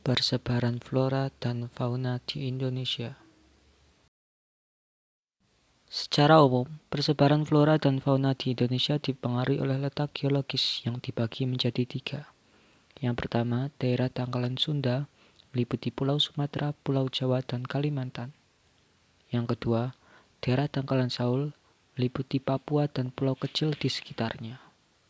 Persebaran flora dan fauna di Indonesia. Secara umum, persebaran flora dan fauna di Indonesia dipengaruhi oleh letak geologis yang dibagi menjadi 3. Yang pertama, daerah Tangkalan Sunda, meliputi Pulau Sumatera, Pulau Jawa, dan Kalimantan. Yang kedua, daerah Tangkalan Saul, meliputi Papua dan pulau kecil di sekitarnya.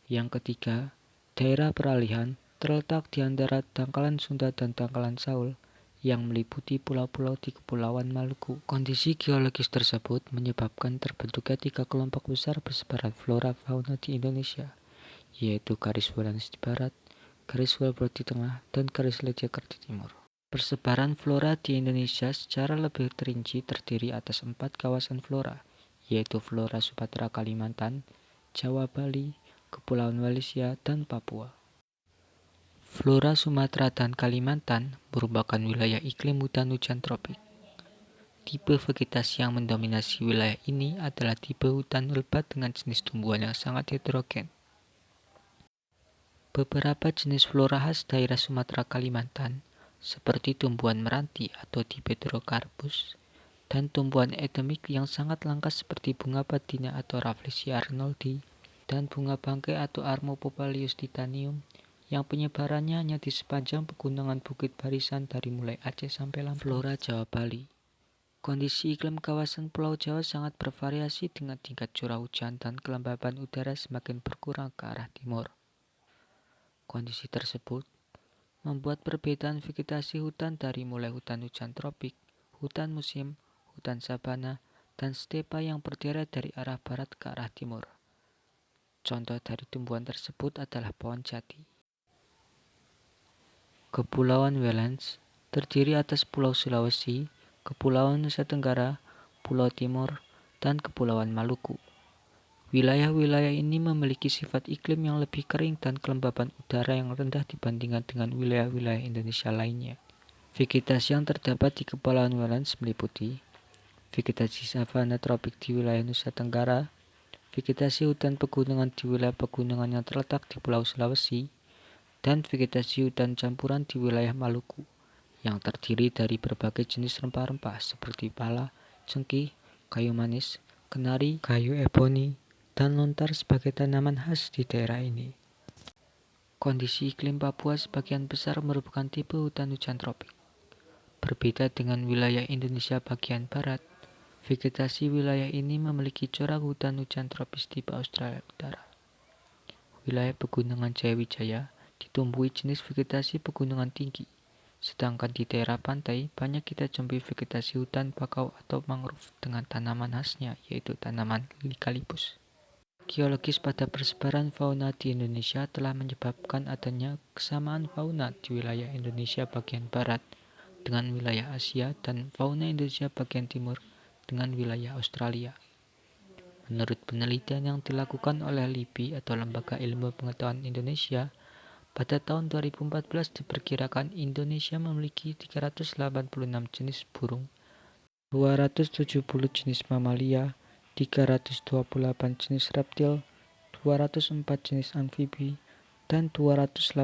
Yang ketiga, daerah peralihan, terletak di antara Tangkalan Sunda dan Tangkalan Saul, yang meliputi pulau-pulau di Kepulauan Maluku. Kondisi geologis tersebut menyebabkan terbentuknya 3 kelompok besar persebaran flora fauna di Indonesia, yaitu garis Wallace di barat, garis Wilbur di tengah, dan garis Ledecker di timur. Persebaran flora di Indonesia secara lebih terinci terdiri atas 4 kawasan flora, yaitu flora Sumatera Kalimantan, Jawa Bali, Kepulauan Malaysia, dan Papua. Flora Sumatera dan Kalimantan merupakan wilayah iklim hutan-hujan tropik. Tipe vegetasi yang mendominasi wilayah ini adalah tipe hutan lebat dengan jenis tumbuhan yang sangat heterogen. Beberapa jenis flora khas daerah Sumatera Kalimantan, seperti tumbuhan meranti atau Dipterocarpus, dan tumbuhan endemik yang sangat langka seperti bunga padina atau Rafflesia arnoldi, dan bunga bangkai atau Armopopalius titanium, yang penyebarannya hanya di sepanjang pegunungan Bukit Barisan dari mulai Aceh sampai Lampung. Flora Jawa Bali. Kondisi iklim kawasan Pulau Jawa sangat bervariasi dengan tingkat curah hujan dan kelembaban udara semakin berkurang ke arah timur. Kondisi tersebut membuat perbedaan vegetasi hutan dari mulai hutan hujan tropik, hutan musim, hutan sabana, dan stepa yang berderet dari arah barat ke arah timur. Contoh dari tumbuhan tersebut adalah pohon jati. Kepulauan Wallace terdiri atas Pulau Sulawesi, Kepulauan Nusa Tenggara, Pulau Timur, dan Kepulauan Maluku. Wilayah-wilayah ini memiliki sifat iklim yang lebih kering dan kelembaban udara yang rendah dibandingkan dengan wilayah-wilayah Indonesia lainnya. Vegetasi yang terdapat di Kepulauan Wallace meliputi vegetasi savana tropik di wilayah Nusa Tenggara, vegetasi hutan pegunungan di wilayah pegunungan yang terletak di Pulau Sulawesi, dan vegetasi hutan campuran di wilayah Maluku, yang terdiri dari berbagai jenis rempah-rempah seperti pala, cengkih, kayu manis, kenari, kayu eboni, dan lontar sebagai tanaman khas di daerah ini. Kondisi iklim Papua sebagian besar merupakan tipe hutan hujan tropik. Berbeda dengan wilayah Indonesia bagian barat, vegetasi wilayah ini memiliki corak hutan hujan tropis tipe Australia Utara. Wilayah pegunungan Jayawijaya ditumbuhi jenis vegetasi pegunungan tinggi, sedangkan di daerah pantai banyak kita jumpai vegetasi hutan bakau atau mangrove dengan tanaman khasnya yaitu tanaman Lycalypus. Geologis pada persebaran fauna di Indonesia telah menyebabkan adanya kesamaan fauna di wilayah Indonesia bagian barat dengan wilayah Asia dan fauna Indonesia bagian timur dengan wilayah Australia. Menurut penelitian yang dilakukan oleh LIPI atau Lembaga Ilmu Pengetahuan Indonesia, pada tahun 2014 diperkirakan Indonesia memiliki 386 jenis burung, 270 jenis mamalia, 328 jenis reptil, 204 jenis amfibi, dan 280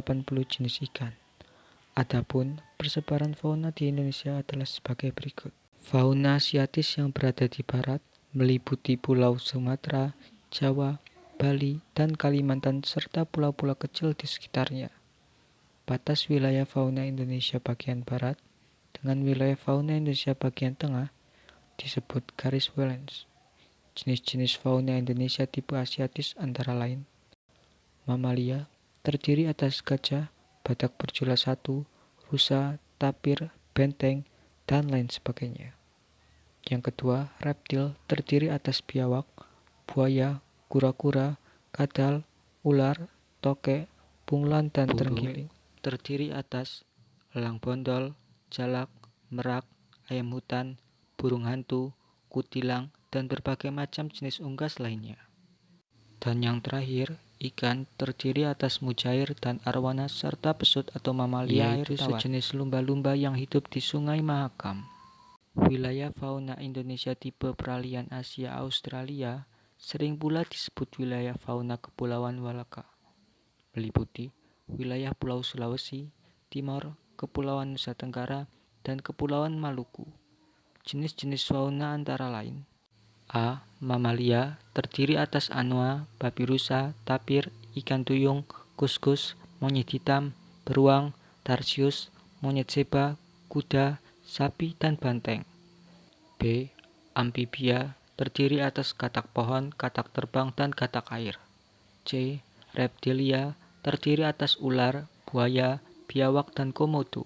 jenis ikan. Adapun persebaran fauna di Indonesia adalah sebagai berikut. Fauna asiatis yang berada di barat meliputi Pulau Sumatera, Jawa, Bali, dan Kalimantan serta pulau-pulau kecil di sekitarnya. Batas wilayah fauna Indonesia bagian barat dengan wilayah fauna Indonesia bagian tengah disebut garis Wallace. Jenis-jenis fauna Indonesia tipe asiatis antara lain mamalia, terdiri atas gajah, badak berjula 1, rusa, tapir, benteng, dan lain sebagainya. Yang kedua, reptil terdiri atas biawak, buaya, kura-kura, kadal, ular, tokek, bunglon, dan terenggiling. Terdiri atas elang bondol, jalak, merak, ayam hutan, burung hantu, kutilang, dan berbagai macam jenis unggas lainnya. Dan yang terakhir, ikan terdiri atas mujair dan arwana serta pesut atau mamalia yaitu sejenis lumba-lumba yang hidup di Sungai Mahakam. Wilayah fauna Indonesia tipe peralihan Asia-Australia sering pula disebut wilayah fauna Kepulauan Walaka, meliputi wilayah Pulau Sulawesi, Timor, Kepulauan Nusa Tenggara, dan Kepulauan Maluku. Jenis-jenis fauna antara lain: A. Mamalia, terdiri atas anoa, babi rusa, tapir, ikan duyung, kuskus, monyet hitam, beruang, tarsius, monyet seba, kuda, sapi, dan banteng. B. Amphibia, terdiri atas katak pohon, katak terbang, dan katak air. C. Reptilia, terdiri atas ular, buaya, biawak, dan komodo.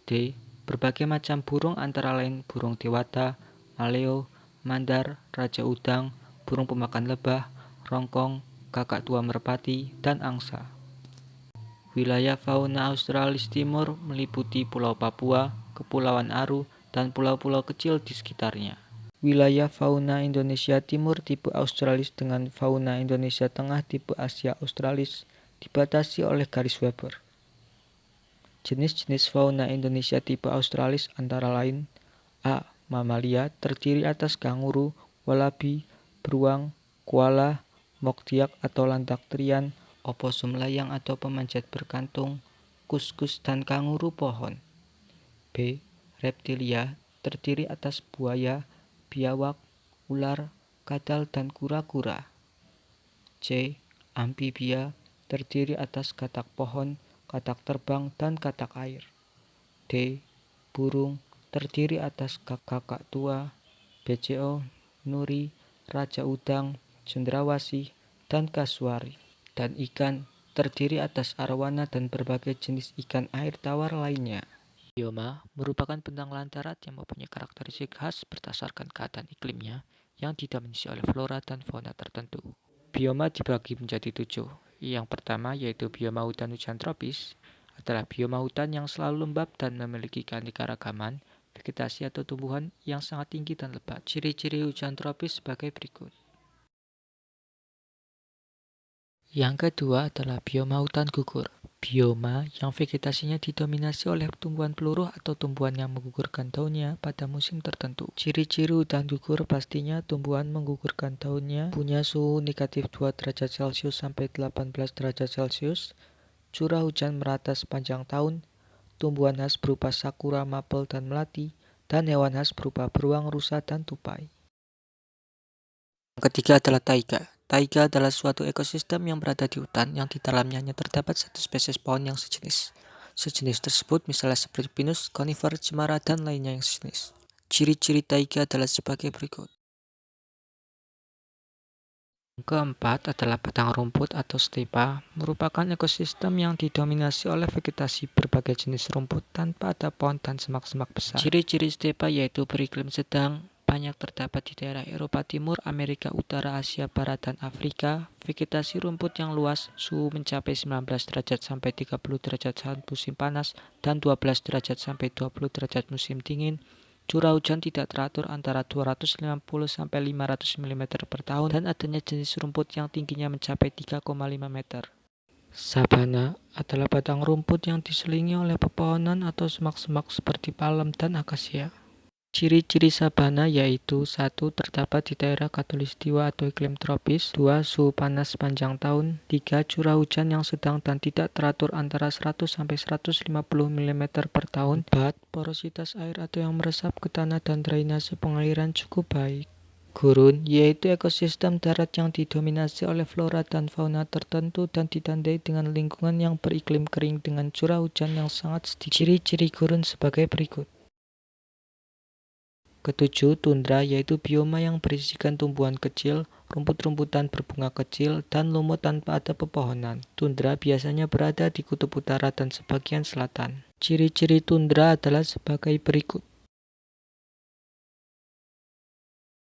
D. Berbagai macam burung antara lain burung dewata, maleo, mandar, raja udang, burung pemakan lebah, rongkong, kakak tua merpati, dan angsa. Wilayah fauna Australis Timur meliputi Pulau Papua, Kepulauan Aru, dan pulau-pulau kecil di sekitarnya. Wilayah fauna Indonesia Timur tipe Australis dengan fauna Indonesia Tengah tipe Asia Australis dibatasi oleh garis Weber. Jenis-jenis fauna Indonesia tipe Australis antara lain: A. Mamalia, terdiri atas kanguru, wallaby, beruang, koala, moktiak atau lantaktrian, oposum layang atau pemanjat berkantung, kuskus, dan kanguru pohon. B. Reptilia, terdiri atas buaya, biawak, ular, kadal, dan kura-kura. C. Amphibia, terdiri atas katak pohon, katak terbang, dan katak air. D. Burung, terdiri atas kakak tua, BCO, nuri, raja udang, cendrawasih, dan kasuari. Dan ikan, terdiri atas arwana dan berbagai jenis ikan air tawar lainnya. Bioma merupakan bentang lahan darat yang mempunyai karakteristik khas berdasarkan keadaan iklimnya yang didominasi oleh flora dan fauna tertentu. Bioma dibagi menjadi 7. Yang pertama yaitu bioma hutan hujan tropis, adalah bioma hutan yang selalu lembab dan memiliki keanekaragaman vegetasi atau tumbuhan yang sangat tinggi dan lebat. Ciri-ciri hujan tropis sebagai berikut. Yang kedua adalah bioma hutan gugur. Bioma yang vegetasinya didominasi oleh tumbuhan peluruh atau tumbuhan yang menggugurkan daunnya pada musim tertentu. Ciri-ciri hutan gugur pastinya tumbuhan menggugurkan daunnya punya suhu negatif 2 derajat Celcius sampai 18 derajat Celcius, curah hujan merata sepanjang tahun, tumbuhan khas berupa sakura, maple, dan melati, dan hewan khas berupa beruang, rusa, dan tupai. Yang ketiga adalah taiga. Taiga adalah suatu ekosistem yang berada di hutan yang di dalamnya hanya terdapat satu spesies pohon yang sejenis. Sejenis tersebut misalnya seperti pinus, conifer, cemara, dan lainnya yang sejenis. Ciri-ciri taiga adalah sebagai berikut. Yang keempat adalah padang rumput atau stepa, merupakan ekosistem yang didominasi oleh vegetasi berbagai jenis rumput tanpa ada pohon dan semak-semak besar. Ciri-ciri stepa yaitu beriklim sedang, banyak terdapat di daerah Eropa Timur, Amerika Utara, Asia Barat, dan Afrika. Vegetasi rumput yang luas, suhu mencapai 19 derajat sampai 30 derajat saat musim panas dan 12 derajat sampai 20 derajat musim dingin. Curah hujan tidak teratur antara 250 sampai 500 mm per tahun dan adanya jenis rumput yang tingginya mencapai 3,5 meter. Sabana adalah padang rumput yang diselingi oleh pepohonan atau semak-semak seperti palem dan akasia. Ciri-ciri sabana yaitu 1. Terdapat di daerah khatulistiwa atau iklim tropis. 2. Suhu panas sepanjang tahun. 3. Curah hujan yang sedang dan tidak teratur antara 100 sampai 150 mm per tahun. 4. Porositas air atau yang meresap ke tanah dan drainase pengairan cukup baik. Gurun yaitu ekosistem darat yang didominasi oleh flora dan fauna tertentu dan ditandai dengan lingkungan yang beriklim kering dengan curah hujan yang sangat sedikit. Ciri-ciri gurun sebagai berikut. Ketujuh, tundra yaitu bioma yang berisikan tumbuhan kecil, rumput-rumputan berbunga kecil, dan lumut tanpa ada pepohonan. Tundra biasanya berada di kutub utara dan sebagian selatan. Ciri-ciri tundra adalah sebagai berikut.